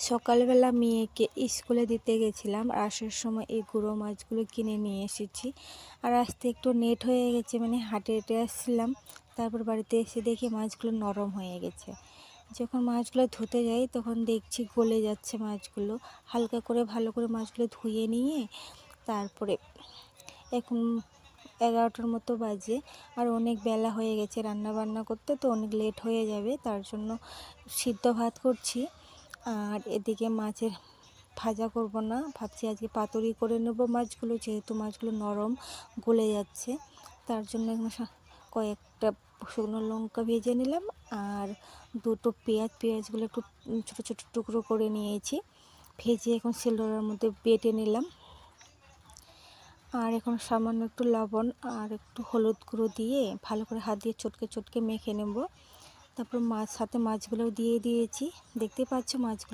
সকালবেলা মেয়েকে স্কুলে দিতে গেছিলাম, আর আসার সময় এই গুঁড়ো মাছগুলো কিনে নিয়ে এসেছি। আর আসতে একটু লেট হয়ে গেছে, মানে হাঁটে হেঁটে আসছিলাম। তারপর বাড়িতে এসে দেখি মাছগুলো নরম হয়ে গেছে। যখন মাছগুলো ধুতে যাই তখন দেখছি গলে যাচ্ছে মাছগুলো। হালকা করে ভালো করে মাছগুলো ধুয়ে নিয়ে তারপরে এখন 11টার মতো বাজে, আর অনেক বেলা হয়ে গেছে রান্না বান্না করতে, তো অনেক লেট হয়ে যাবে। তার জন্য সিদ্ধ ভাত করছি। আর এদিকে মাছের ভাজা করব না, ভাবছি আজকে পাতুরি করে নেব মাছগুলো, যেহেতু মাছগুলো নরম গলে যাচ্ছে। তার জন্য এখন কয়েকটা শুকনো লঙ্কা ভেজে নিলাম, আর দুটো পেঁয়াজগুলো একটু ছোটো ছোটো টুকরো করে নিয়েছি, ভেজে এখন শিলনোড়ার মধ্যে বেটে নিলাম। আর এখন সামান্য একটু লবণ আর একটু হলুদ গুঁড়ো দিয়ে ভালো করে হাত দিয়ে চটকে চটকে মেখে নেব। তারপর সাথে মাছগুলোও দিয়ে দিয়েছি। দেখতে পাচ্ছ মাছগুলো